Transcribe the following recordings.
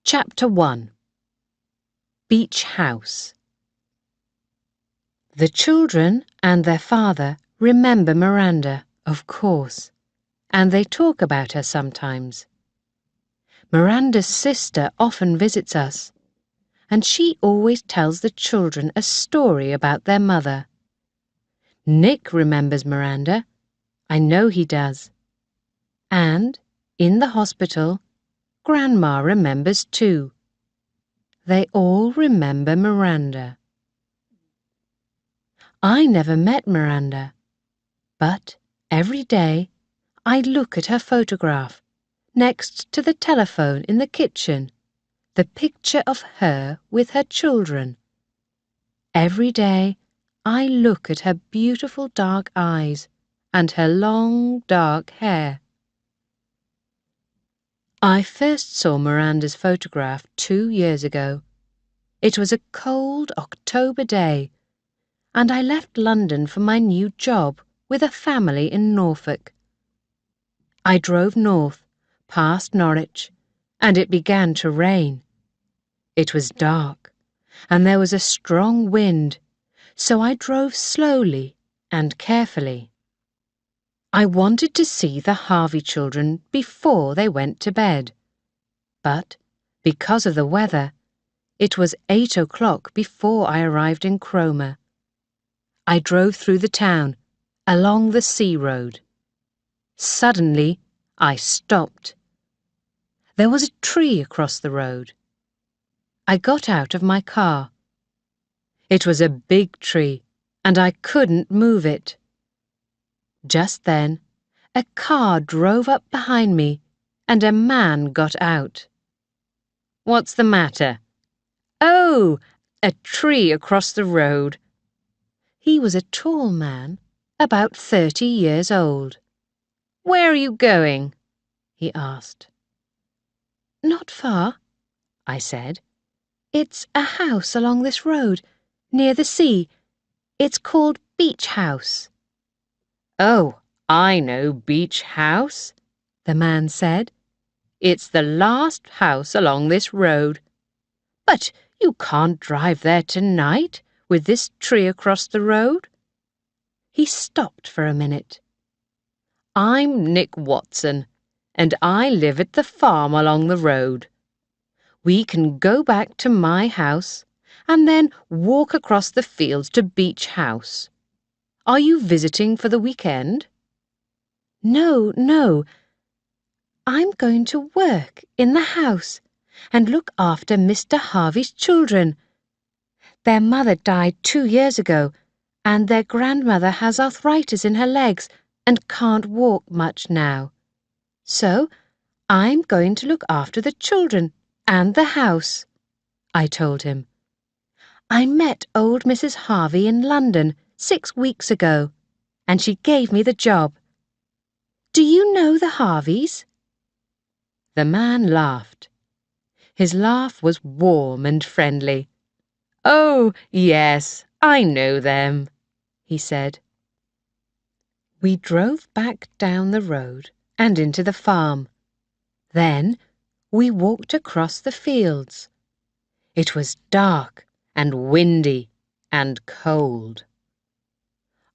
Chapter 1. Beach House. The children and their father remember Miranda, of course, and they talk about her sometimes. Miranda's sister often visits us, and she always tells the children a story about their mother. Nick remembers Miranda. I know he does. And, in the hospital, Grandma remembers too. They all remember Miranda. I never met Miranda, but every day I look at her photograph next to the telephone in the kitchen, the picture of her with her children. Every day I look at her beautiful dark eyes and her long dark hair. I first saw Miranda's photograph 2 years ago. It was a cold October day, and I left London for my new job with a family in Norfolk. I drove north, past Norwich, and it began to rain. It was dark, and there was a strong wind, so I drove slowly and carefully. I wanted to see the Harvey children before they went to bed, but because of the weather, it was 8 o'clock before I arrived in Cromer. I drove through the town, along the sea road. Suddenly, I stopped. There was a tree across the road. I got out of my car. It was a big tree, and I couldn't move it. Just then, a car drove up behind me, and a man got out. "What's the matter?" "Oh, a tree across the road." He was a tall man, about 30 years old. "Where are you going?" he asked. "Not far," I said. "It's a house along this road, near the sea. It's called Beach House." "Oh, I know Beach House," the man said. "It's the last house along this road. But you can't drive there tonight with this tree across the road." He stopped for a minute. "I'm Nick Watson, and I live at the farm along the road. We can go back to my house and then walk across the fields to Beach House. Are you visiting for the weekend?" No. I'm going to work in the house and look after Mr. Harvey's children. Their mother died 2 years ago, and their grandmother has arthritis in her legs and can't walk much now. So I'm going to look after the children and the house," I told him. "I met old Mrs. Harvey in London 6 weeks ago, and she gave me the job. Do you know the Harveys?" The man laughed. His laugh was warm and friendly. "Oh, yes, I know them," he said. We drove back down the road and into the farm. Then we walked across the fields. It was dark and windy and cold.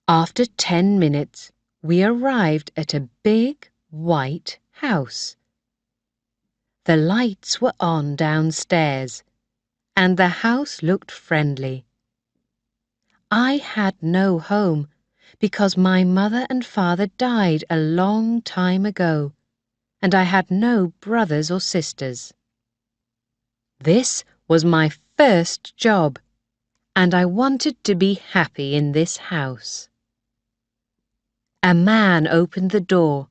After 10 minutes, we arrived at a big white house. The lights were on downstairs, and the house looked friendly. I had no home because my mother and father died a long time ago, and I had no brothers or sisters. This was my first job, and I wanted to be happy in this house. A man opened the door.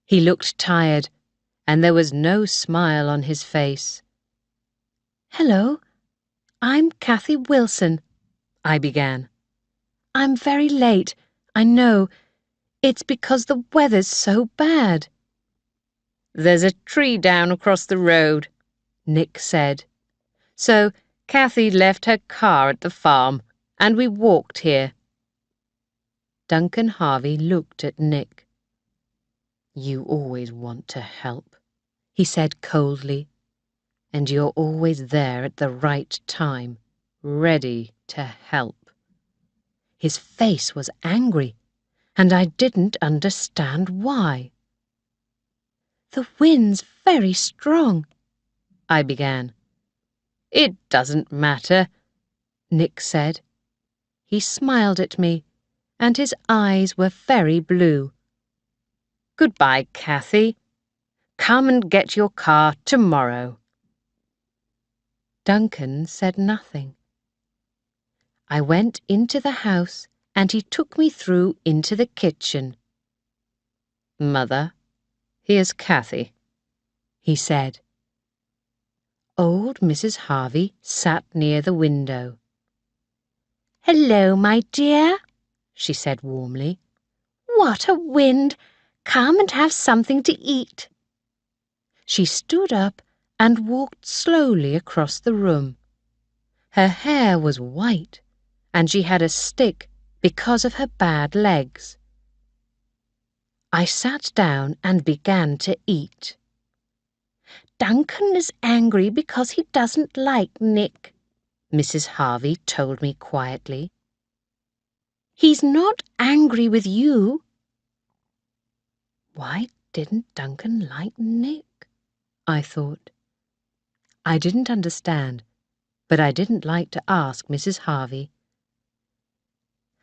He looked tired, and there was no smile on his face. "Hello, I'm Kathy Wilson," I began. "I'm very late, I know. It's because the weather's so bad." "There's a tree down across the road," Nick said. "So Kathy left her car at the farm, and we walked here." Duncan Harvey looked at Nick. "You always want to help," he said coldly. and you're always there at the right time, ready to help." His face was angry, and I didn't understand why. "The wind's very strong," I began. "It doesn't matter," Nick said. He smiled at me, and his eyes were very blue. "Goodbye, Kathy. Come and get your car tomorrow." Duncan said nothing. I went into the house and he took me through into the kitchen. "Mother, here's Kathy," he said. Old Mrs. Harvey sat near the window. "Hello, my dear," she said warmly. "What a wind! Come and have something to eat." She stood up and walked slowly across the room. Her hair was white, and she had a stick because of her bad legs. I sat down and began to eat. "Duncan is angry because he doesn't like Nick," Mrs. Harvey told me quietly. "He's not angry with you." Why didn't Duncan like Nick? I thought. I didn't understand, but I didn't like to ask Mrs. Harvey.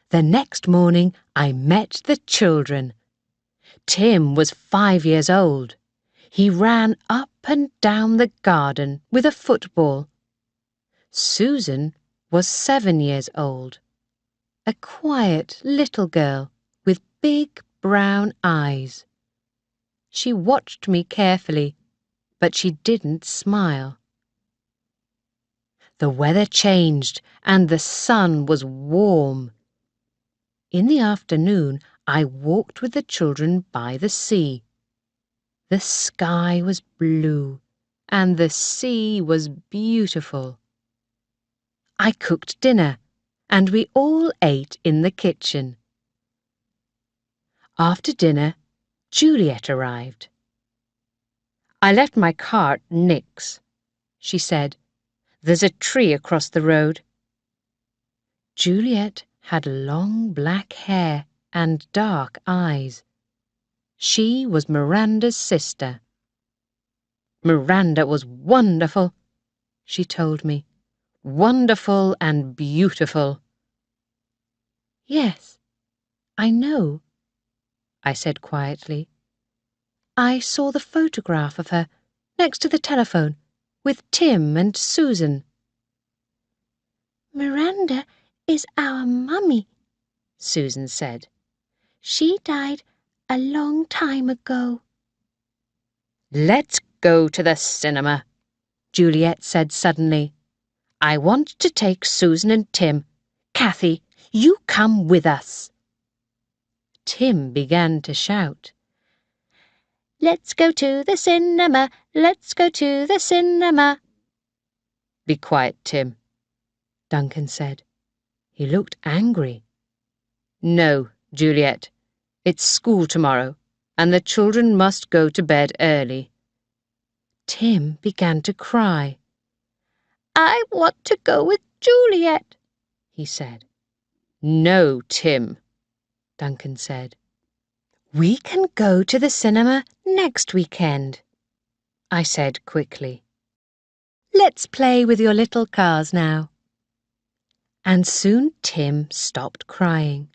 The next morning I met the children. Tim was 5 years old. He ran up and down the garden with a football. Susan was 7 years old, a quiet little girl with big brown eyes. She watched me carefully, but she didn't smile. The weather changed and the sun was warm. In the afternoon, I walked with the children by the sea. The sky was blue and the sea was beautiful. I cooked dinner and we all ate in the kitchen. After dinner, Juliet arrived. "I left my car at Nick's," she said. "There's a tree across the road." Juliet had long black hair and dark eyes. She was Miranda's sister. "Miranda was wonderful," she told me. "Wonderful and beautiful." "Yes, I know," I said quietly. "I saw the photograph of her next to the telephone with Tim and Susan." "Miranda is our mummy," Susan said. "She died a long time ago." "Let's go to the cinema," Juliet said suddenly. "I want to take Susan and Tim. Kathy, you come with us." Tim began to shout. "Let's go to the cinema, let's go to the cinema." "Be quiet, Tim," Duncan said. He looked angry. "No, Juliet, it's school tomorrow, and the children must go to bed early." Tim began to cry. "I want to go with Juliet," he said. "No, Tim," Duncan said. "We can go to the cinema next weekend," I said quickly. "Let's play with your little cars now." And soon Tim stopped crying.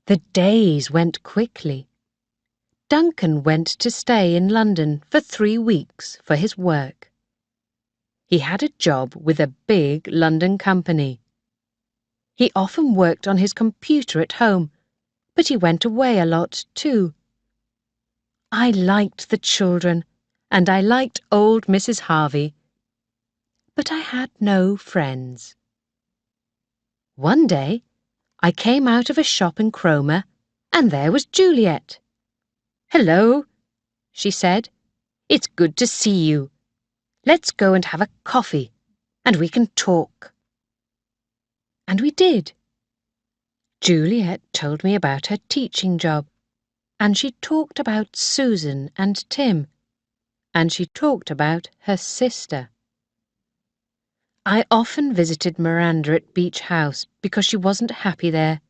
The days went quickly. Duncan went to stay in London for 3 weeks for his work. He had a job with a big London company. He often worked on his computer at home, but he went away a lot too. I liked the children, and I liked old Mrs. Harvey, but I had no friends. One day, I came out of a shop in Cromer, and there was Juliet. "Hello," she said. "It's good to see you. Let's go and have a coffee, and we can talk." And we did. Juliet told me about her teaching job, and she talked about Susan and Tim, and she talked about her sister. I often visited Miranda at Beach House because she wasn't happy there,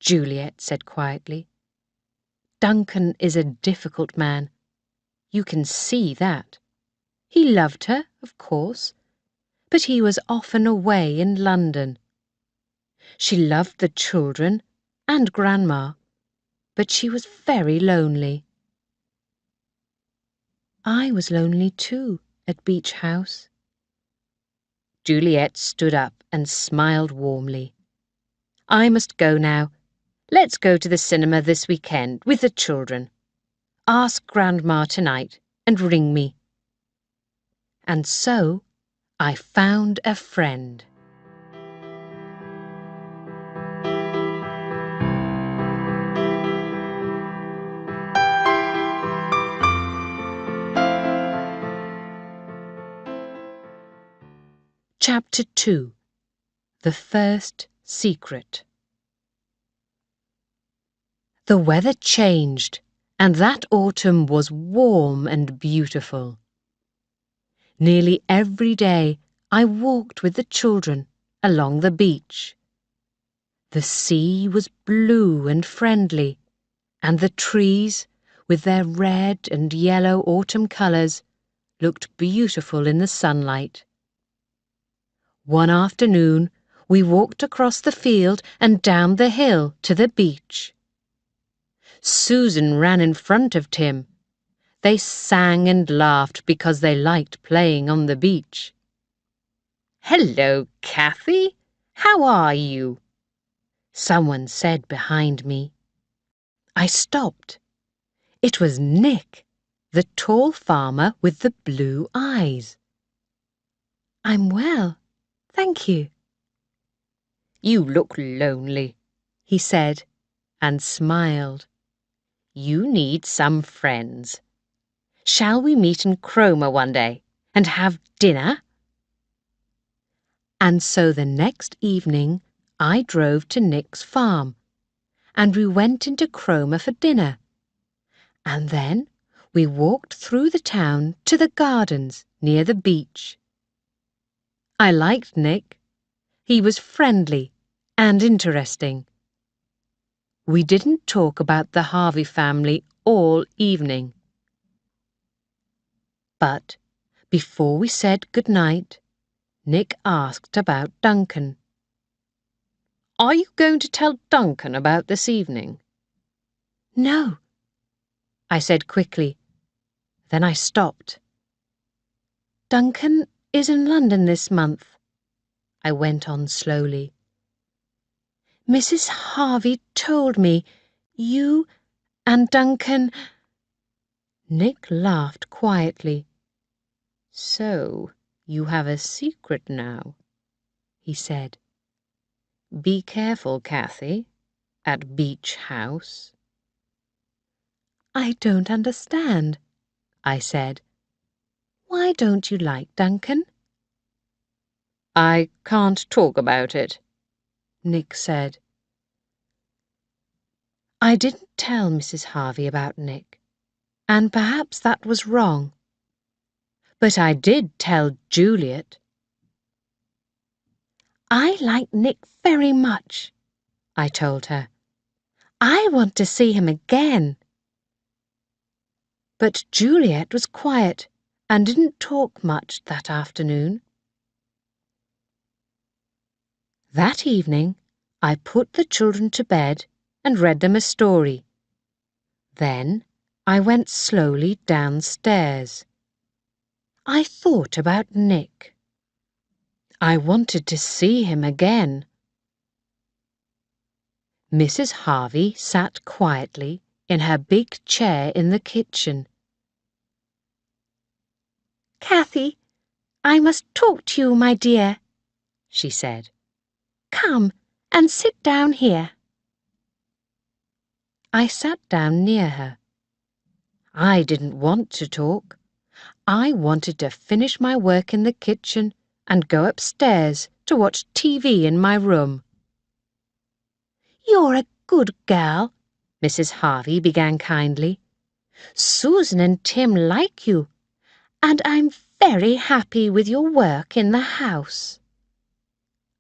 Juliet said quietly. Duncan is a difficult man. You can see that. He loved her, of course, but he was often away in London. She loved the children and Grandma, but she was very lonely. I was lonely too at Beach House. Juliet stood up and smiled warmly. I must go now. Let's go to the cinema this weekend with the children. Ask Grandma tonight and ring me. And so I found a friend. Chapter 2. The First Secret. The weather changed, and that autumn was warm and beautiful. Nearly every day I walked with the children along the beach. The sea was blue and friendly, and the trees, with their red and yellow autumn colours, looked beautiful in the sunlight. One afternoon, we walked across the field and down the hill to the beach. Susan ran in front of Tim. They sang and laughed because they liked playing on the beach. "Hello, Kathy. How are you?" someone said behind me. I stopped. It was Nick, the tall farmer with the blue eyes. "I'm well, thank you." "You look lonely," he said, and smiled. "You need some friends. Shall we meet in Cromer one day and have dinner?" And so the next evening I drove to Nick's farm, and we went into Cromer for dinner. And then we walked through the town to the gardens near the beach. I liked Nick. He was friendly and interesting. We didn't talk about the Harvey family all evening. But before we said good night, Nick asked about Duncan. "Are you going to tell Duncan about this evening?" "No," I said quickly. Then I stopped. "Duncan is in London this month," I went on slowly. "Mrs. Harvey told me you and Duncan—" Nick laughed quietly. "So you have a secret now," he said. "Be careful, Kathy, at Beach House." "I don't understand," I said. "Why don't you like Duncan?" "I can't talk about it," Nick said. I didn't tell Mrs. Harvey about Nick, and perhaps that was wrong. But I did tell Juliet. "I like Nick very much," I told her. "I want to see him again." But Juliet was quiet and didn't talk much that afternoon. That evening, I put the children to bed and read them a story. Then I went slowly downstairs. I thought about Nick. I wanted to see him again. Mrs. Harvey sat quietly in her big chair in the kitchen. "Kathy, I must talk to you, my dear," she said. "Come and sit down here." I sat down near her. I didn't want to talk. I wanted to finish my work in the kitchen and go upstairs to watch TV in my room. "You're a good girl," Mrs. Harvey began kindly. "Susan and Tim like you, and I'm very happy with your work in the house."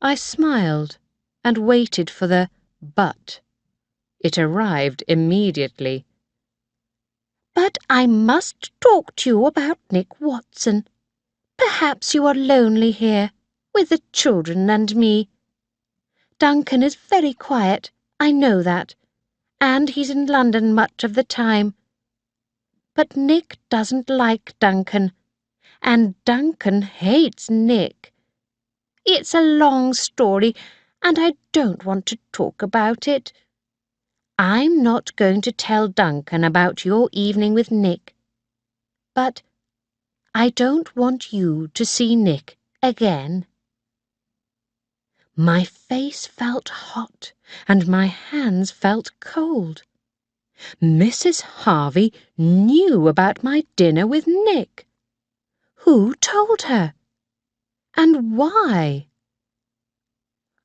I smiled and waited for the but. It arrived immediately. "But I must talk to you about Nick Watson. Perhaps you are lonely here, with the children and me. Duncan is very quiet, I know that, and he's in London much of the time. But Nick doesn't like Duncan, and Duncan hates Nick. It's a long story, and I don't want to talk about it. I'm not going to tell Duncan about your evening with Nick, but I don't want you to see Nick again." My face felt hot and my hands felt cold. Mrs. Harvey knew about my dinner with Nick. Who told her? And why?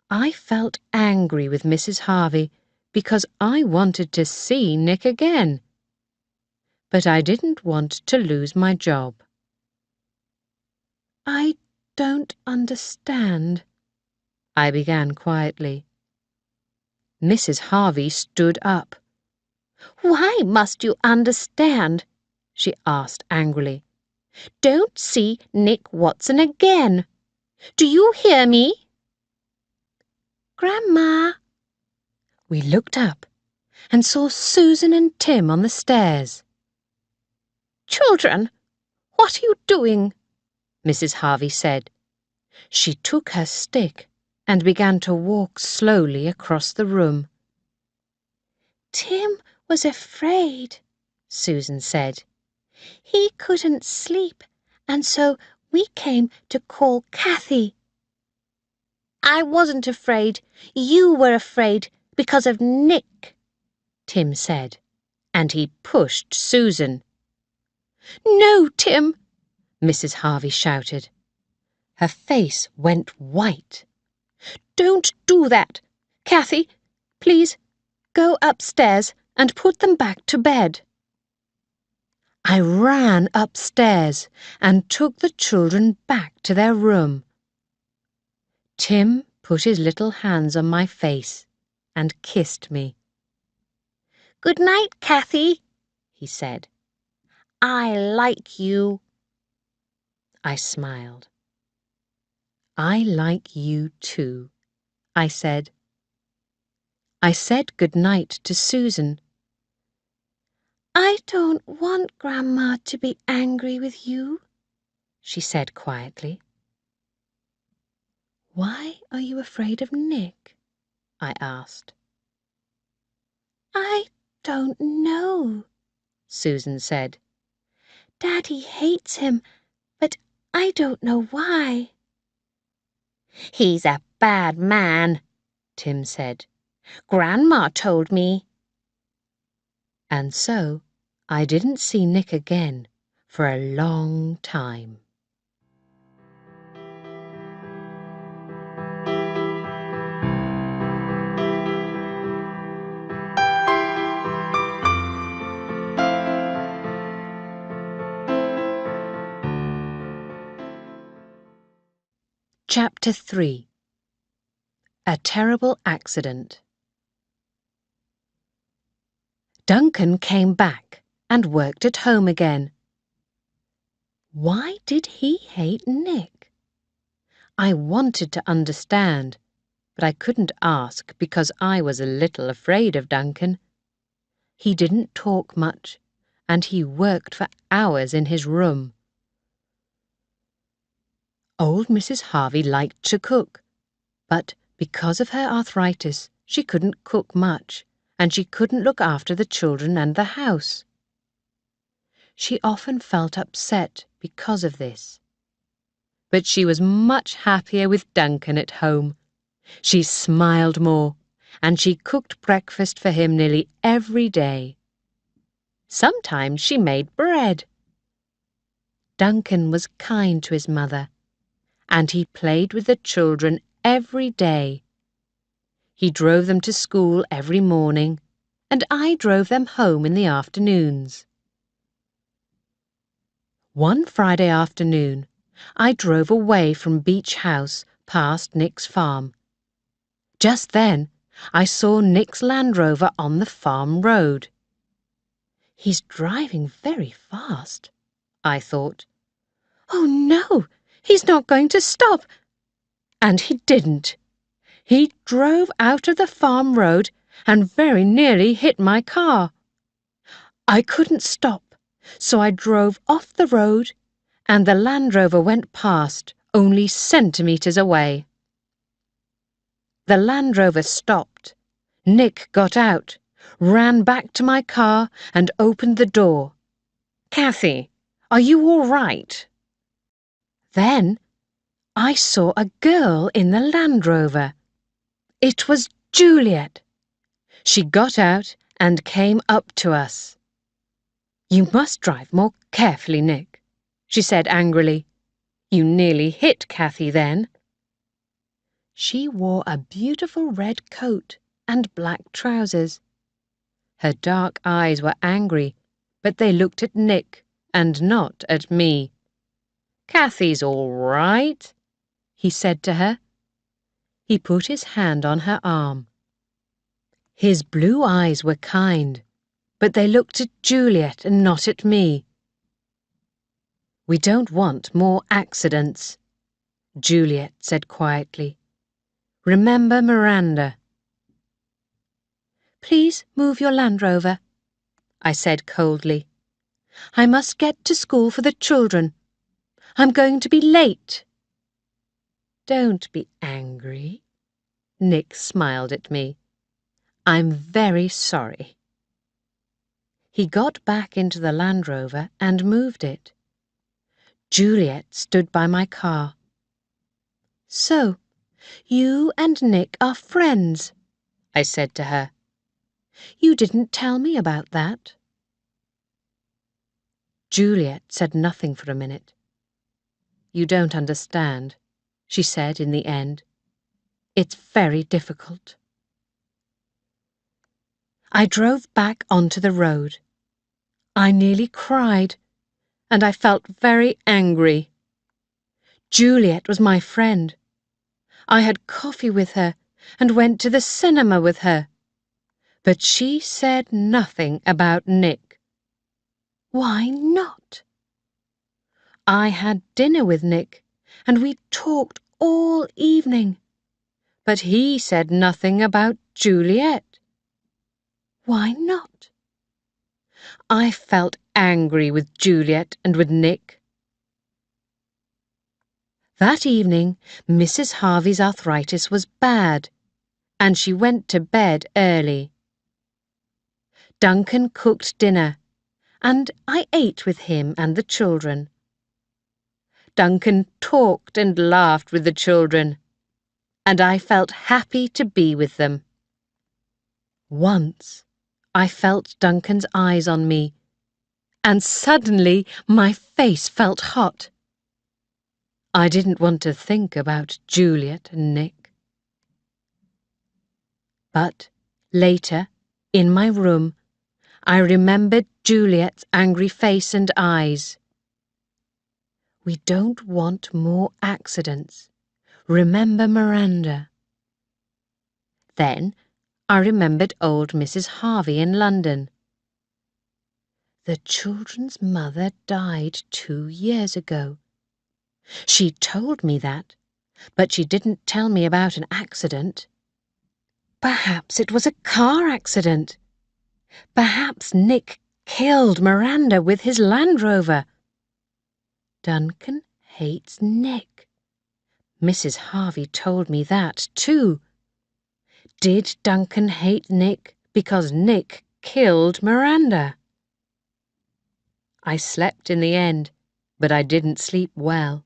I felt angry with Mrs. Harvey because I wanted to see Nick again. But I didn't want to lose my job. "I don't understand," I began quietly. Mrs. Harvey stood up. "Why must you understand?" she asked angrily. "Don't see Nick Watson again. Do you hear me?" "Grandma!" We looked up and saw Susan and Tim on the stairs. "Children, what are you doing?" Mrs. Harvey said. She took her stick and began to walk slowly across the room. "Tim was afraid," Susan said. "He couldn't sleep, and so we came to call Kathy." "I wasn't afraid. You were afraid because of Nick," Tim said, and he pushed Susan. "No, Tim!" Mrs. Harvey shouted. Her face went white. "Don't do that! Kathy, please go upstairs and put them back to bed." I ran upstairs and took the children back to their room. Tim put his little hands on my face and kissed me. "Good night, Kathy," he said. "I like you." I smiled. "I like you too," I said. I said good night to Susan. "I don't want Grandma to be angry with you," she said quietly. "Why are you afraid of Nick?" I asked. "I don't know," Susan said. "Daddy hates him, but I don't know why." "He's a bad man," Tim said. "Grandma told me." And so I didn't see Nick again for a long time. Chapter 3. A Terrible Accident. Duncan came back and worked at home again. Why did he hate Nick? I wanted to understand, but I couldn't ask because I was a little afraid of Duncan. He didn't talk much, and he worked for hours in his room. Old Mrs. Harvey liked to cook, but because of her arthritis, she couldn't cook much, and she couldn't look after the children and the house. She often felt upset because of this. But she was much happier with Duncan at home. She smiled more, and she cooked breakfast for him nearly every day. Sometimes she made bread. Duncan was kind to his mother, and he played with the children every day. He drove them to school every morning, and I drove them home in the afternoons. One Friday afternoon, I drove away from Beach House past Nick's farm. Just then, I saw Nick's Land Rover on the farm road. He's driving very fast, I thought. Oh no, he's not going to stop. And he didn't. He drove out of the farm road and very nearly hit my car. I couldn't stop, so I drove off the road and the Land Rover went past, only centimetres away. The Land Rover stopped. Nick got out, ran back to my car and opened the door. "Kathy, are you all right?" Then I saw a girl in the Land Rover. It was Juliet. She got out and came up to us. "You must drive more carefully, Nick," she said angrily. "You nearly hit Kathy then." She wore a beautiful red coat and black trousers. Her dark eyes were angry, but they looked at Nick and not at me. "Kathy's all right," he said to her. He put his hand on her arm. His blue eyes were kind, but they looked at Juliet and not at me. "We don't want more accidents," Juliet said quietly. "Remember Miranda." "Please move your Land Rover," I said coldly. "I must get to school for the children. I'm going to be late." "Don't be angry," Nick smiled at me. "I'm very sorry." He got back into the Land Rover and moved it. Juliet stood by my car. "So, you and Nick are friends," I said to her. "You didn't tell me about that." Juliet said nothing for a minute. "You don't understand," she said in the end. "It's very difficult." I drove back onto the road. I nearly cried, and I felt very angry. Juliet was my friend. I had coffee with her and went to the cinema with her. But she said nothing about Nick. Why not? I had dinner with Nick, and we talked all evening. But he said nothing about Juliet. Why not? I felt angry with Juliet and with Nick. That evening, Mrs. Harvey's arthritis was bad, and she went to bed early. Duncan cooked dinner, and I ate with him and the children. Duncan talked and laughed with the children, and I felt happy to be with them. Once, I felt Duncan's eyes on me, and suddenly my face felt hot. I didn't want to think about Juliet and Nick. But later, in my room, I remembered Juliet's angry face and eyes. We don't want more accidents. Remember Miranda. Then I remembered old Mrs. Harvey in London. The children's mother died 2 years ago. She told me that, but she didn't tell me about an accident. Perhaps it was a car accident. Perhaps Nick killed Miranda with his Land Rover. Duncan hates Nick. Mrs. Harvey told me that too. Did Duncan hate Nick because Nick killed Miranda? I slept in the end, but I didn't sleep well.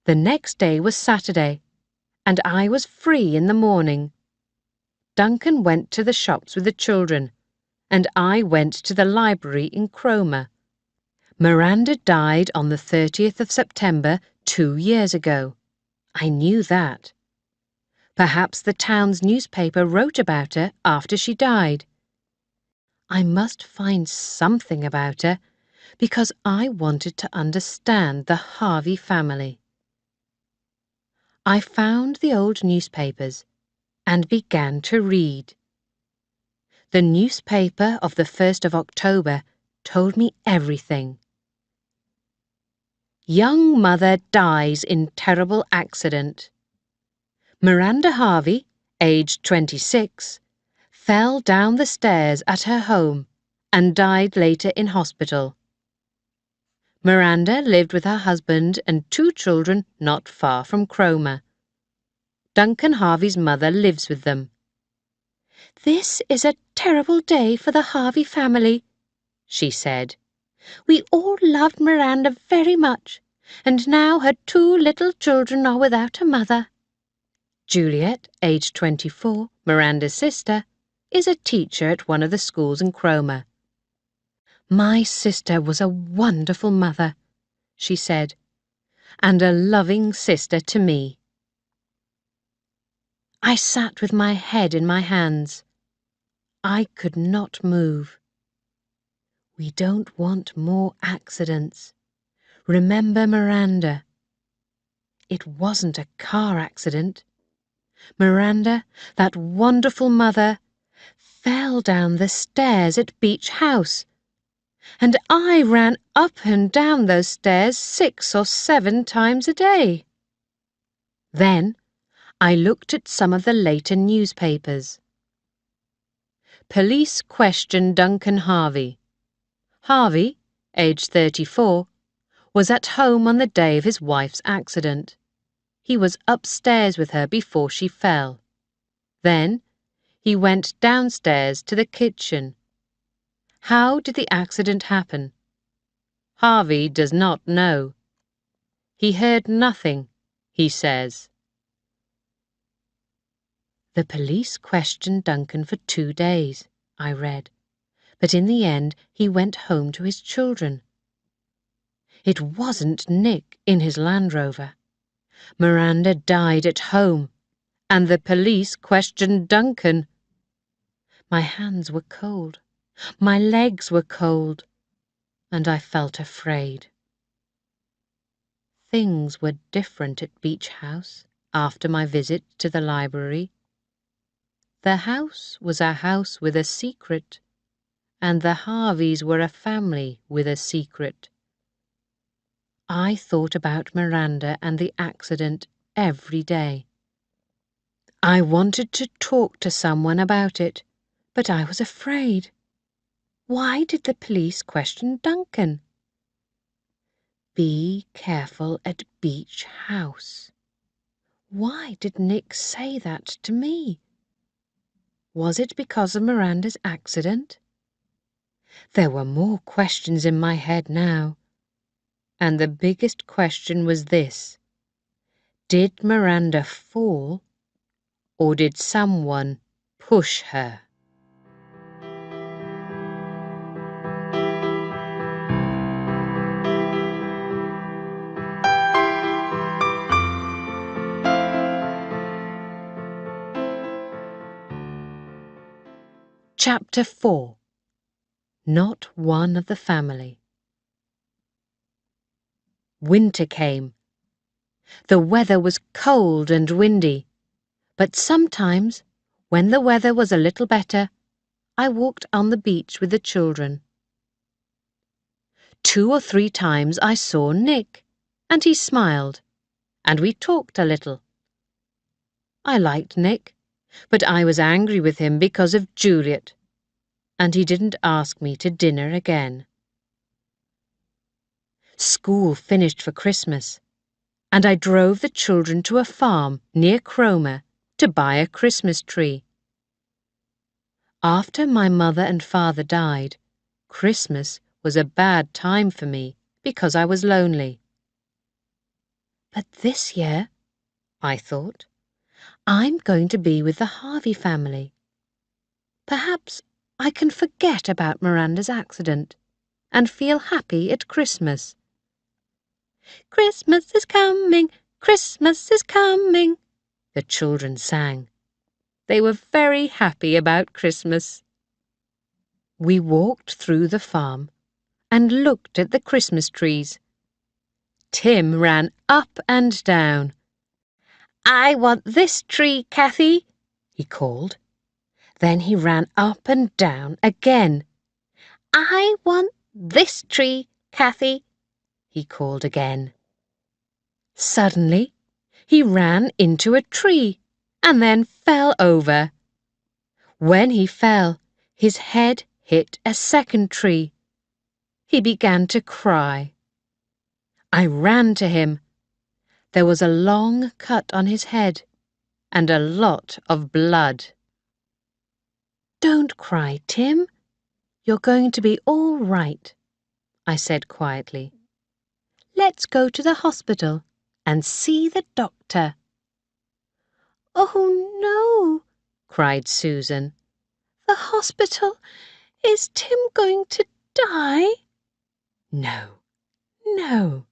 The next day was Saturday, and I was free in the morning. Duncan went to the shops with the children, and I went to the library in Cromer. Miranda died on the 30th of September 2 years ago. I knew that. Perhaps the town's newspaper wrote about her after she died. I must find something about her, because I wanted to understand the Harvey family. I found the old newspapers and began to read. The newspaper of the 1st of October told me everything. Young mother dies in terrible accident. Miranda Harvey, aged 26, fell down the stairs at her home and died later in hospital. Miranda lived with her husband and 2 children not far from Cromer. Duncan Harvey's mother lives with them. "This is a terrible day for the Harvey family," she said. "We all loved Miranda very much, and now her 2 little children are without a mother." Juliet, aged 24, Miranda's sister, is a teacher at one of the schools in Cromer. "My sister was a wonderful mother," she said, "and a loving sister to me." I sat with my head in my hands. I could not move. We don't want more accidents. Remember Miranda. It wasn't a car accident. Miranda, that wonderful mother, fell down the stairs at Beach House, and I ran up and down those stairs 6 or 7 times a day. Then I looked at some of the later newspapers. Police question Duncan Harvey. Harvey, aged 34, was at home on the day of his wife's accident. He was upstairs with her before she fell. Then he went downstairs to the kitchen. How did the accident happen? Harvey does not know. He heard nothing, he says. The police questioned Duncan for 2 days, I read, but in the end he went home to his children. It wasn't Nick in his Land Rover. Miranda died at home, and the police questioned Duncan. My hands were cold, my legs were cold, and I felt afraid. Things were different at Beach House after my visit to the library. The house was a house with a secret, and the Harveys were a family with a secret. I thought about Miranda and the accident every day. I wanted to talk to someone about it, but I was afraid. Why did the police question Duncan? Be careful at Beach House. Why did Nick say that to me? Was it because of Miranda's accident? There were more questions in my head now, and the biggest question was this: did Miranda fall, or did someone push her? Chapter 4. Not one of the family. Winter came. The weather was cold and windy, but sometimes, when the weather was a little better, I walked on the beach with the children. 2 or 3 times I saw Nick, and he smiled, and we talked a little. I liked Nick, but I was angry with him because of Juliet, and he didn't ask me to dinner again. School finished for Christmas, and I drove the children to a farm near Cromer to buy a Christmas tree. After my mother and father died, Christmas was a bad time for me because I was lonely. But this year, I thought, I'm going to be with the Harvey family. Perhaps I can forget about Miranda's accident and feel happy at Christmas. "Christmas is coming, Christmas is coming," the children sang. They were very happy about Christmas. We walked through the farm, and looked at the Christmas trees. Tim ran up and down. "I want this tree, Kathy," he called. Then he ran up and down again. "I want this tree, Kathy," he called again. Suddenly, he ran into a tree and then fell over. When he fell, his head hit a second tree. He began to cry. I ran to him. There was a long cut on his head and a lot of blood. "Don't cry, Tim. You're going to be all right," I said quietly. "Let's go to the hospital and see the doctor." "Oh, no," cried Susan. "The hospital? Is Tim going to die?" "No, no.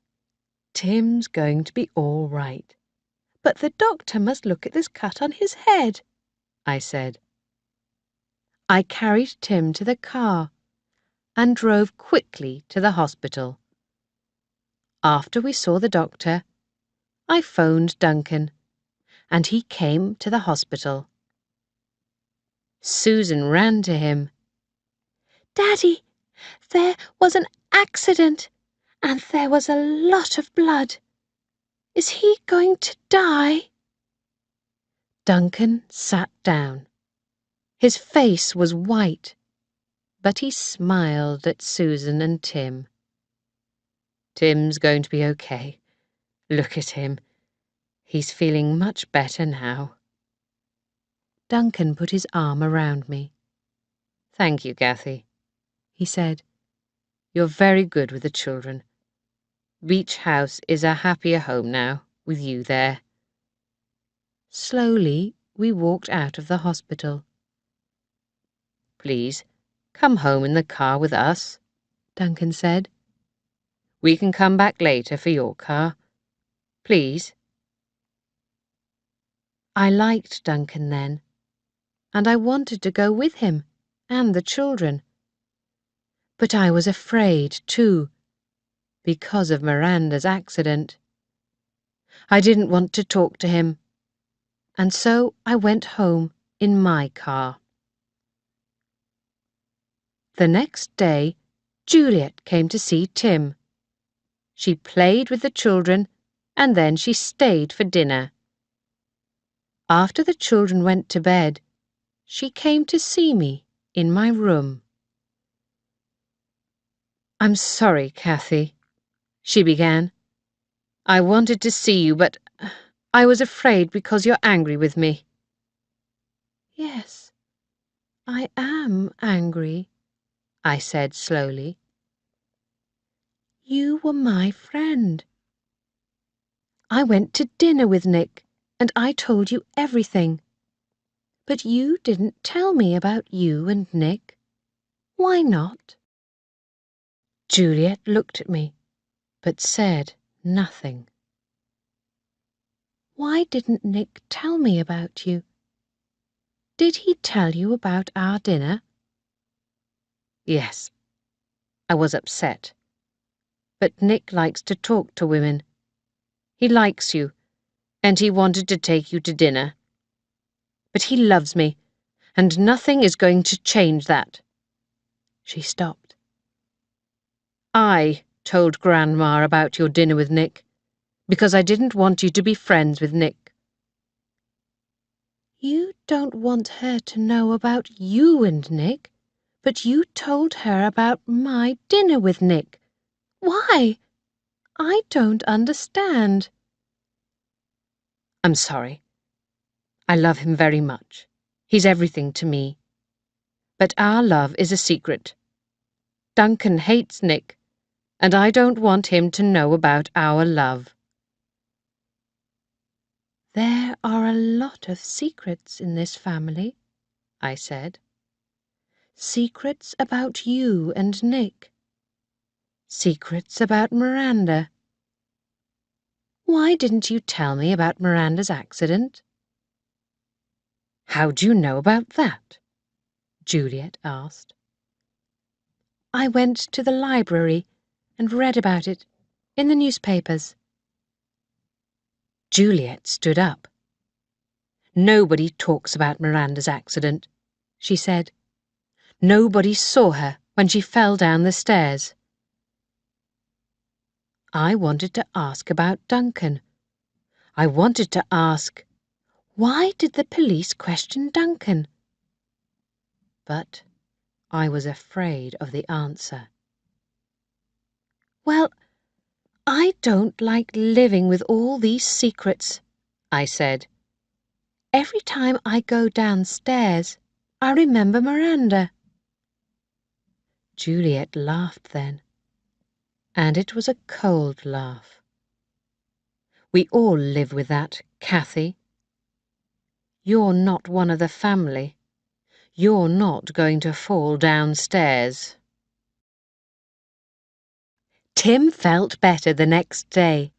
Tim's going to be all right. But the doctor must look at this cut on his head," I said. I carried Tim to the car and drove quickly to the hospital. After we saw the doctor, I phoned Duncan, and he came to the hospital. Susan ran to him. "Daddy, there was an accident, and there was a lot of blood. Is he going to die?" Duncan sat down. His face was white, but he smiled at Susan and Tim. "Tim's going to be okay. Look at him. He's feeling much better now." Duncan put his arm around me. "Thank you, Kathy," he said. "You're very good with the children. Beach House is a happier home now, with you there." Slowly, we walked out of the hospital. "Please, come home in the car with us," Duncan said. "We can come back later for your car. Please." I liked Duncan then, and I wanted to go with him and the children. But I was afraid, too, because of Miranda's accident. I didn't want to talk to him, and so I went home in my car. The next day, Juliet came to see Tim. She played with the children, and then she stayed for dinner. After the children went to bed, she came to see me in my room. "I'm sorry, Kathy," she began. "I wanted to see you, but I was afraid because you're angry with me." "Yes, I am angry," I said slowly. "You were my friend. I went to dinner with Nick, and I told you everything. But you didn't tell me about you and Nick. Why not?" Juliet looked at me, but said nothing. "Why didn't Nick tell me about you? Did he tell you about our dinner?" "Yes, I was upset. But Nick likes to talk to women. He likes you, and he wanted to take you to dinner. But he loves me, and nothing is going to change that." She stopped. "I told Grandma about your dinner with Nick, because I didn't want you to be friends with Nick." "You don't want her to know about you and Nick, but you told her about my dinner with Nick. Why? I don't understand." "I'm sorry. I love him very much. He's everything to me. But our love is a secret. Duncan hates Nick, and I don't want him to know about our love." "There are a lot of secrets in this family," I said. "Secrets about you and Nick. Secrets about Miranda. Why didn't you tell me about Miranda's accident?" "How do you know about that?" Juliet asked. I went to the library and read about it in the newspapers. Juliet stood up. Nobody talks about Miranda's accident, she said. Nobody saw her when she fell down the stairs. I wanted to ask about Duncan. I wanted to ask, why did the police question Duncan? But I was afraid of the answer. Well, I don't like living with all these secrets, I said. Every time I go downstairs, I remember Miranda. Juliet laughed then, and it was a cold laugh. We all live with that, Cathy. You're not one of the family. You're not going to fall downstairs. Tim felt better the next day,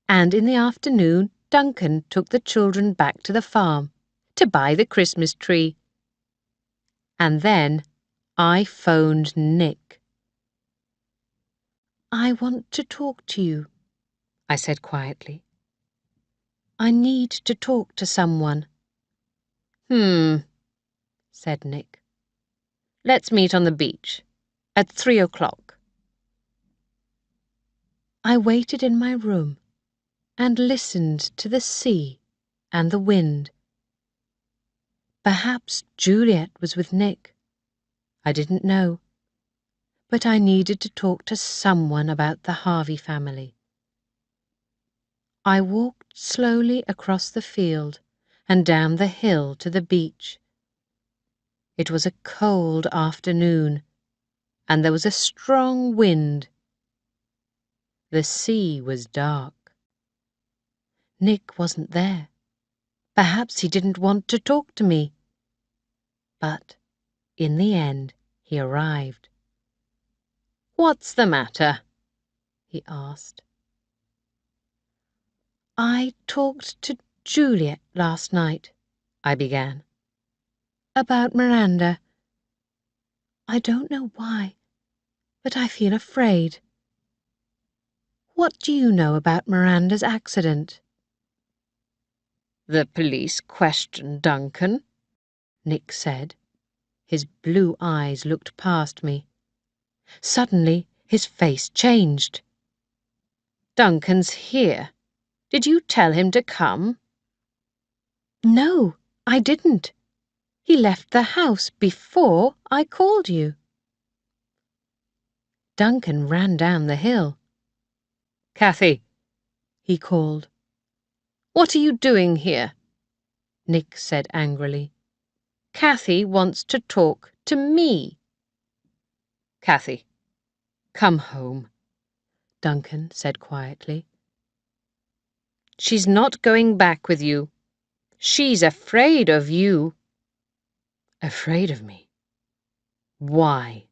and in the afternoon Duncan took the children back to the farm to buy the Christmas tree. And then I phoned Nick. I want to talk to you, I said quietly. I need to talk to someone. Said Nick. Let's meet on the beach at 3 o'clock. I waited in my room and listened to the sea and the wind. Perhaps Juliet was with Nick. I didn't know. But I needed to talk to someone about the Harvey family. I walked slowly across the field and down the hill to the beach. It was a cold afternoon, and there was a strong wind. The sea was dark. Nick wasn't there. Perhaps he didn't want to talk to me. But in the end, he arrived. "What's the matter?" he asked. I talked to Juliet last night, I began. About Miranda. I don't know why, but I feel afraid. What do you know about Miranda's accident? The police questioned Duncan, Nick said. His blue eyes looked past me. Suddenly, his face changed. Duncan's here. Did you tell him to come? No, I didn't. He left the house before I called you. Duncan ran down the hill. Cathy, he called. What are you doing here? Nick said angrily. Cathy wants to talk to me. Cathy, come home, Duncan said quietly. She's not going back with you. She's afraid of you. Afraid of me? Why?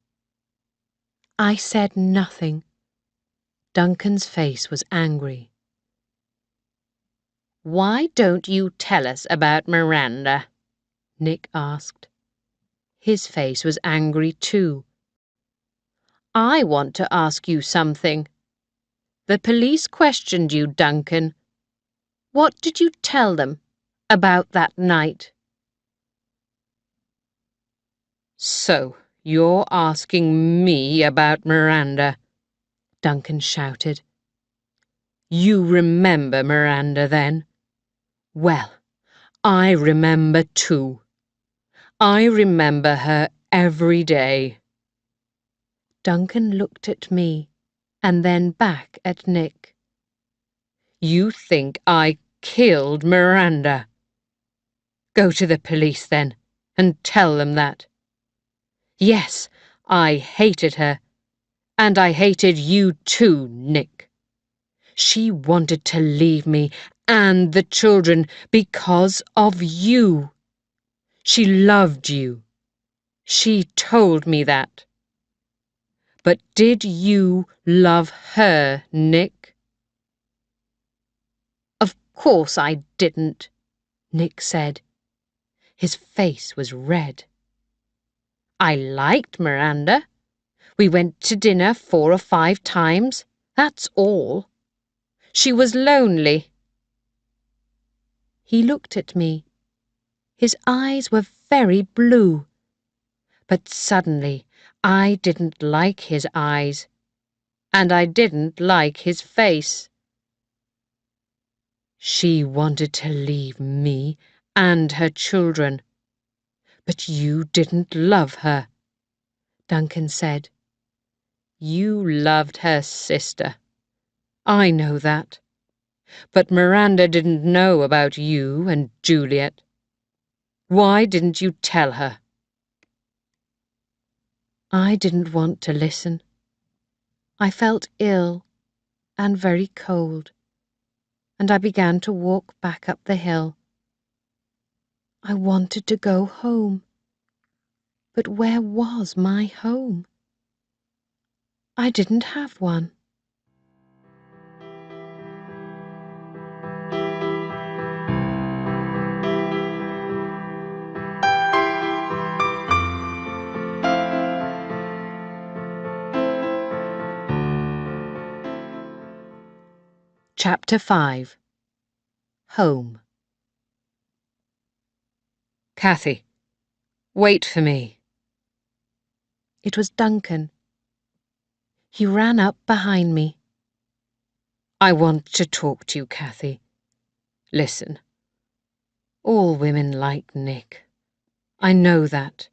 I said nothing. Duncan's face was angry. Why don't you tell us about Miranda? Nick asked. His face was angry too. I want to ask you something. The police questioned you, Duncan. What did you tell them about that night? So, you're asking me about Miranda, Duncan shouted. You remember Miranda then? Well, I remember too. I remember her every day. Duncan looked at me and then back at Nick. You think I killed Miranda? Go to the police then and tell them that. Yes, I hated her, and I hated you too, Nick. She wanted to leave me and the children because of you. She loved you. She told me that. But did you love her, Nick? Of course I didn't, Nick said. His face was red. I liked Miranda. We went to dinner 4 or 5 times. That's all. She was lonely." He looked at me. His eyes were very blue. But suddenly I didn't like his eyes, and I didn't like his face. "She wanted to leave me and her children. But you didn't love her," Duncan said. "You loved her sister. I know that. But Miranda didn't know about you and Juliet. Why didn't you tell her?" I didn't want to listen. I felt ill and very cold, and I began to walk back up the hill. I wanted to go home. But where was my home? I didn't have one. Chapter 5. Home. "Cathy, wait for me." It was Duncan. He ran up behind me. "I want to talk to you, Cathy. Listen. All women like Nick. I know that.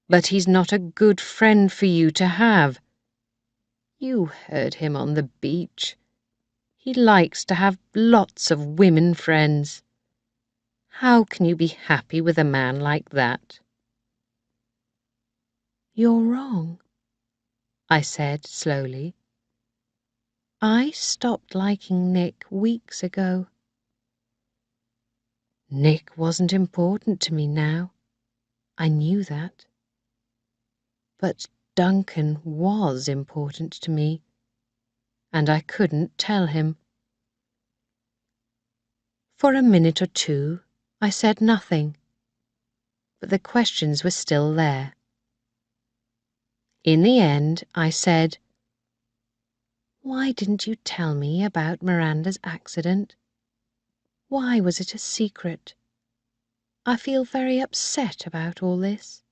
But he's not a good friend for you to have. You heard him on the beach. He likes to have lots of women friends. How can you be happy with a man like that?" "You're wrong," I said slowly. "I stopped liking Nick weeks ago." Nick wasn't important to me now. I knew that. But Duncan was important to me, and I couldn't tell him. For a minute or two, I said nothing, but the questions were still there. In the end, I said, "Why didn't you tell me about Miranda's accident? Why was it a secret? I feel very upset about all this."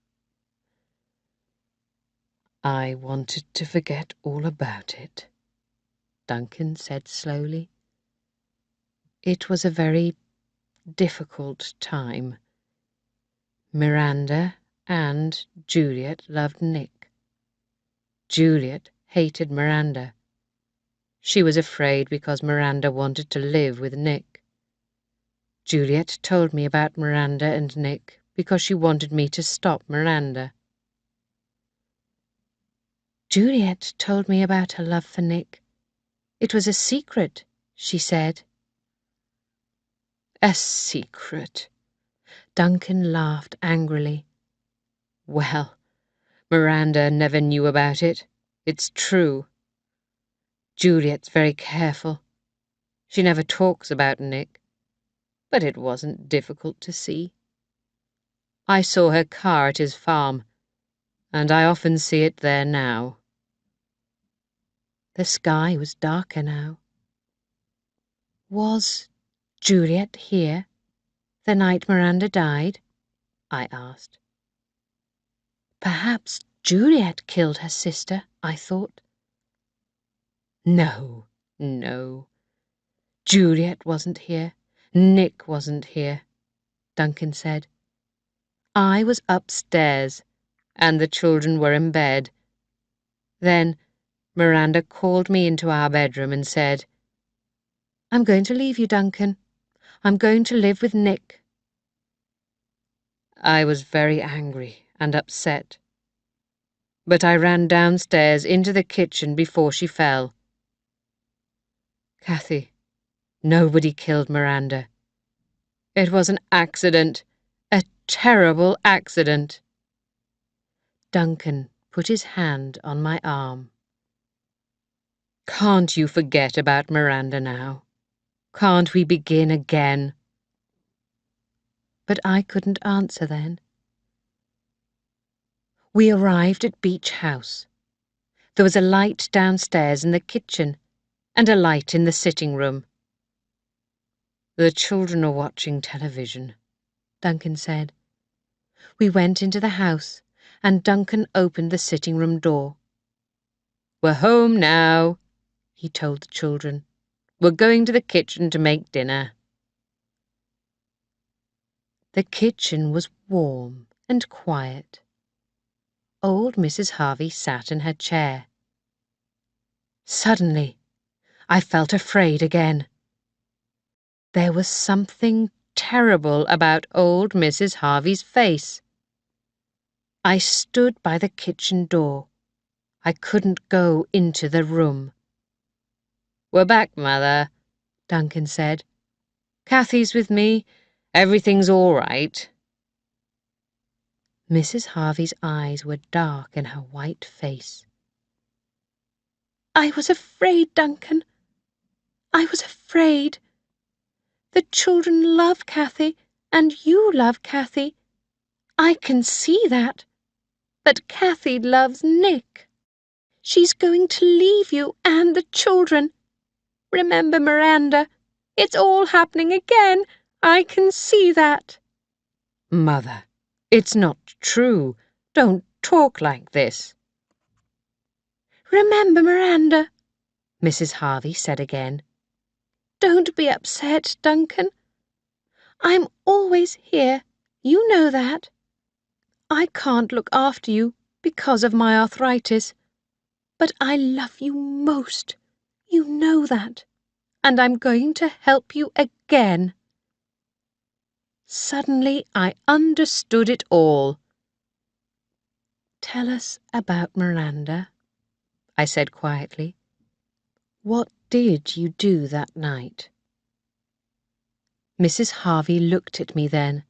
"I wanted to forget all about it," Duncan said slowly. "It was a very difficult time. Miranda and Juliet loved Nick. Juliet hated Miranda. She was afraid because Miranda wanted to live with Nick. Juliet told me about Miranda and Nick because she wanted me to stop Miranda. Juliet told me about her love for Nick. It was a secret, she said." "A secret?" Duncan laughed angrily. "Well, Miranda never knew about it. It's true. Juliet's very careful. She never talks about Nick, but it wasn't difficult to see. I saw her car at his farm, and I often see it there now." The sky was darker now. "Was Juliet here the night Miranda died?" I asked. "Perhaps Juliet killed her sister," I thought. No. Juliet wasn't here. Nick wasn't here," Duncan said. "I was upstairs, and the children were in bed. Then Miranda called me into our bedroom and said, 'I'm going to leave you, Duncan. I'm going to live with Nick.' I was very angry and upset, but I ran downstairs into the kitchen before she fell. Cathy, nobody killed Miranda. It was an accident, a terrible accident." Duncan put his hand on my arm. "Can't you forget about Miranda now? Can't we begin again?" But I couldn't answer then. We arrived at Beach House. There was a light downstairs in the kitchen and a light in the sitting room. "The children are watching television," Duncan said. We went into the house, and Duncan opened the sitting room door. "We're home now," he told the children. "We're going to the kitchen to make dinner." The kitchen was warm and quiet. Old Mrs. Harvey sat in her chair. Suddenly, I felt afraid again. There was something terrible about old Mrs. Harvey's face. I stood by the kitchen door. I couldn't go into the room. "We're back, Mother," Duncan said. "Kathy's with me. Everything's all right." Mrs. Harvey's eyes were dark in her white face. "I was afraid, Duncan. I was afraid. The children love Kathy, and you love Kathy. I can see that. But Kathy loves Nick. She's going to leave you and the children. Remember, Miranda, it's all happening again. I can see that." "Mother, it's not true. Don't talk like this." "Remember, Miranda," Mrs. Harvey said again. "Don't be upset, Duncan. I'm always here. You know that. I can't look after you because of my arthritis, but I love you most. You know that. And I'm going to help you again." Suddenly I understood it all. "Tell us about Miranda," I said quietly. "What did you do that night?" Mrs. Harvey looked at me then.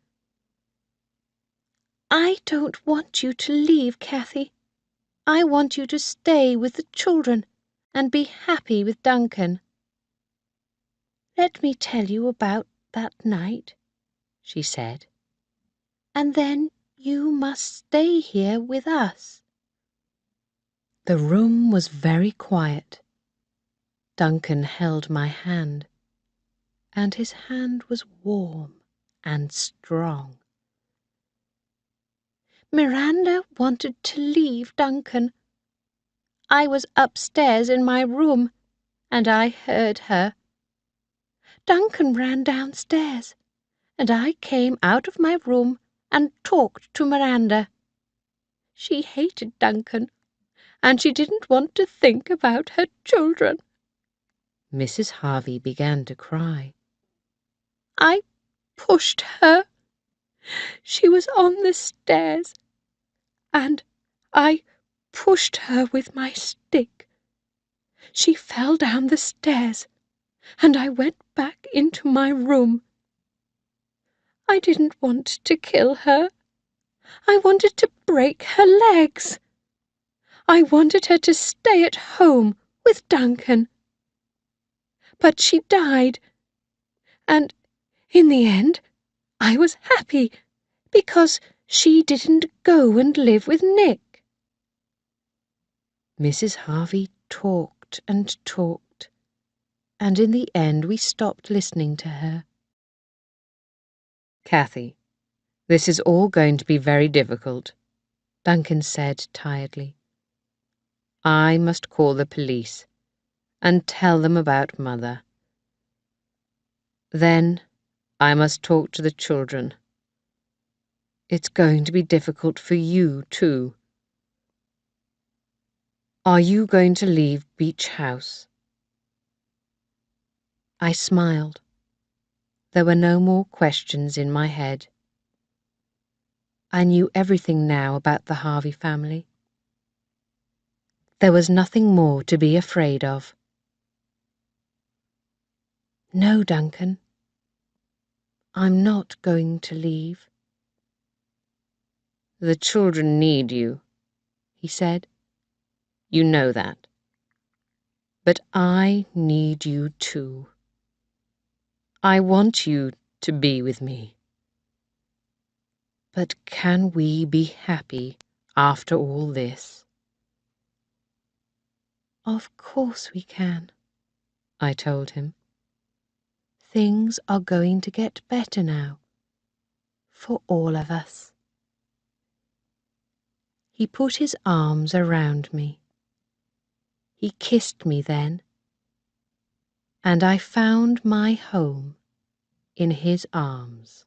"I don't want you to leave, Kathy. I want you to stay with the children and be happy with Duncan." "Let me tell you about that night," she said. "And then you must stay here with us." The room was very quiet. Duncan held my hand, and his hand was warm and strong. "Miranda wanted to leave Duncan. I was upstairs in my room, and I heard her. Duncan ran downstairs, and I came out of my room and talked to Miranda. She hated Duncan, and she didn't want to think about her children." Mrs. Harvey began to cry. "I pushed her. She was on the stairs, and I pushed her with my stick. She fell down the stairs, and I went back into my room. I didn't want to kill her. I wanted to break her legs. I wanted her to stay at home with Duncan. But she died, and in the end I was happy because she didn't go and live with Nick." Mrs. Harvey talked and talked, and in the end we stopped listening to her. "Kathy, this is all going to be very difficult," Duncan said tiredly. "I must call the police and tell them about Mother. Then I must talk to the children. It's going to be difficult for you, too. Are you going to leave Beach House?" I smiled. There were no more questions in my head. I knew everything now about the Harvey family. There was nothing more to be afraid of. "No, Duncan. I'm not going to leave." "The children need you," he said. "You know that. But I need you too. I want you to be with me. But can we be happy after all this?" "Of course we can," I told him. "Things are going to get better now, for all of us." He put his arms around me. He kissed me then, and I found my home in his arms.